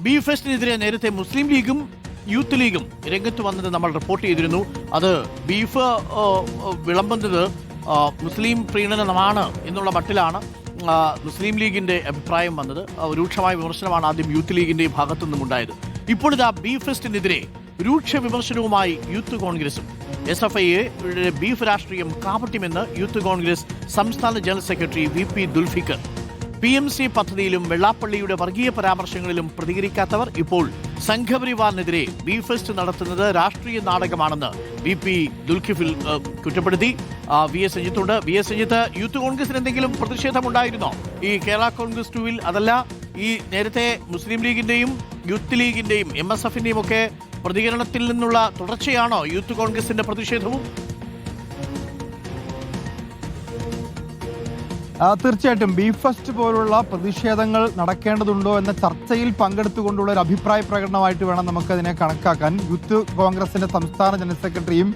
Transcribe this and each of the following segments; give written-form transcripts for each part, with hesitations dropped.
B ഫെസ്റ്റിനെതിരെ നേരത്തെ മുസ്ലിം ലീഗും youth ലീഗും രംഗത്ത് വന്നത് നമ്മൾ റിപ്പോർട്ട് ചെയ്തിരുന്നു. അത് ബീഫ് വിളമ്പുന്നത് മുസ്ലിം പ്രീണനമാണ് എന്നുള്ള മട്ടിലാണ് മുസ്ലിം ലീഗിന്റെ അഭിപ്രായം വന്നത്. രൂക്ഷമായ വിമർശനമാണ് ആദ്യം യൂത്ത് ലീഗിന്റെ ഭാഗത്തു നിന്നും ഉണ്ടായത്. ഇപ്പോഴിതാ ബി ഫെസ്റ്റിനെതിരെ രൂക്ഷ വിമർശനവുമായി യൂത്ത് കോൺഗ്രസും. SFIയുടെ ബീഫ് രാഷ്ട്രീയം കാപട്യമെന്ന് യൂത്ത് കോൺഗ്രസ് സംസ്ഥാന general secretary VP Dulfikar. PMC പദ്ധതിയിലും വെള്ളാപ്പള്ളിയുടെ വർഗീയ പരാമർശങ്ങളിലും പ്രതികരിക്കാത്തവർ ഇപ്പോൾ സംഘപരിവാറിനെതിരെ ബി ഫെസ്റ്റ് നടത്തുന്നത് രാഷ്ട്രീയ നാടകമാണെന്ന് VP ദുൽഖിഫിൽ കുറ്റപ്പെടുത്തി. VS സഞ്ജിത്തുണ്ട്. VS സഞ്ജിത്ത്, യൂത്ത് കോൺഗ്രസിന് എന്തെങ്കിലും പ്രതിഷേധമുണ്ടായിരുന്നോ ഈ കേരള കോൺഗ്രസ് 2-ൽ? അതല്ല, ഈ നേരത്തെ മുസ്ലിം ലീഗിന്റെയും യൂത്ത് ലീഗിന്റെയും MSFന്റെയും ഒക്കെ പ്രതികരണത്തിൽ നിന്നുള്ള തുടർച്ചയാണോ യൂത്ത് കോൺഗ്രസിന്റെ പ്രതിഷേധവും? തീർച്ചയായിട്ടും ബി ഫെസ്റ്റ് പോലുള്ള പ്രതിഷേധങ്ങൾ നടക്കേണ്ടതുണ്ടോ എന്ന ചർച്ചയിൽ പങ്കെടുത്തുകൊണ്ടുള്ള ഒരു അഭിപ്രായ പ്രകടനമായിട്ട് വേണം നമുക്കതിനെ കണക്കാക്കാൻ. യൂത്ത് കോൺഗ്രസിന്റെ സംസ്ഥാന ജനറൽ സെക്രട്ടറിയും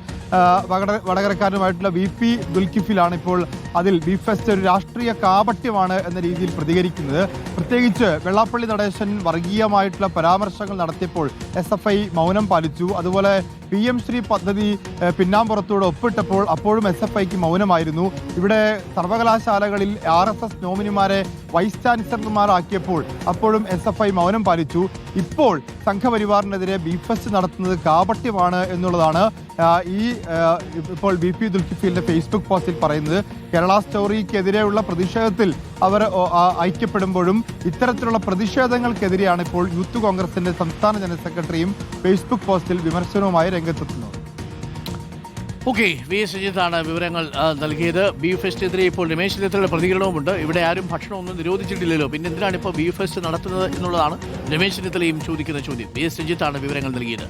വടകരക്കാരനുമായിട്ടുള്ള VP ദുൽഖിഫിലാണ് ഇപ്പോൾ അതിൽ ബി ഫെസ്റ്റ് ഒരു രാഷ്ട്രീയ കാപട്യമാണ് എന്ന രീതിയിൽ പ്രതികരിക്കുന്നത്. പ്രത്യേകിച്ച് വെള്ളാപ്പള്ളി നടേശൻ വർഗീയമായിട്ടുള്ള പരാമർശങ്ങൾ നടത്തിയപ്പോൾ SFI മൗനം പാലിച്ചു. അതുപോലെ PM ശ്രീ പദ്ധതി പിന്നാമ്പുറത്തൂടെ ഒപ്പിട്ടപ്പോൾ അപ്പോഴും SFIക്ക് മൗനമായിരുന്നു. ഇവിടെ സർവകലാശാലകളിൽ RSS നോമിനിമാരെ വൈസ് ചാൻസലർമാരാക്കിയപ്പോൾ അപ്പോഴും SFI മൗനം പാലിച്ചു. ഇപ്പോൾ സംഘപരിവാറിനെതിരെ ബി ഫെസ്റ്റ് നടത്തുന്നത് കാപട്യമാണ് എന്നുള്ളതാണ് ഇപ്പോൾ VP ദുൽഖിഫിലിന്റെ ഫേസ്ബുക്ക് പോസ്റ്റിൽ പറയുന്നത്. കേരള സ്റ്റോറിക്കെതിരെയുള്ള പ്രതിഷേധത്തിൽ അവർ ഐക്യപ്പെടുമ്പോഴും ഇത്തരത്തിലുള്ള പ്രതിഷേധങ്ങൾക്കെതിരെയാണ് ഇപ്പോൾ യൂത്ത് കോൺഗ്രസിന്റെ സംസ്ഥാന ജനറൽ സെക്രട്ടറിയും ഫേസ്ബുക്ക് പോസ്റ്റിൽ വിമർശനവുമായി രംഗത്തെത്തുന്നത്. ഓക്കെ, VS സഞ്ജിത്താണ് വിവരങ്ങൾ നൽകിയത്. ബി ഫെസ്റ്റിനെതിരെ ഇപ്പോൾ രമേശ് ചെന്നിത്തലയുടെ പ്രതികരണവുമുണ്ട്. ഇവിടെ ആരും ഭക്ഷണമൊന്നും നിരോധിച്ചിട്ടില്ലല്ലോ, പിന്നെ എന്തിനാണ് ഇപ്പോൾ ബി ഫെസ്റ്റ് നടത്തുന്നത് എന്നുള്ളതാണ് രമേശ് ചെന്നിത്തലയും ചോദിക്കുന്ന ചോദ്യം. VS സഞ്ജിത്താണ് വിവരങ്ങൾ നൽകിയത്.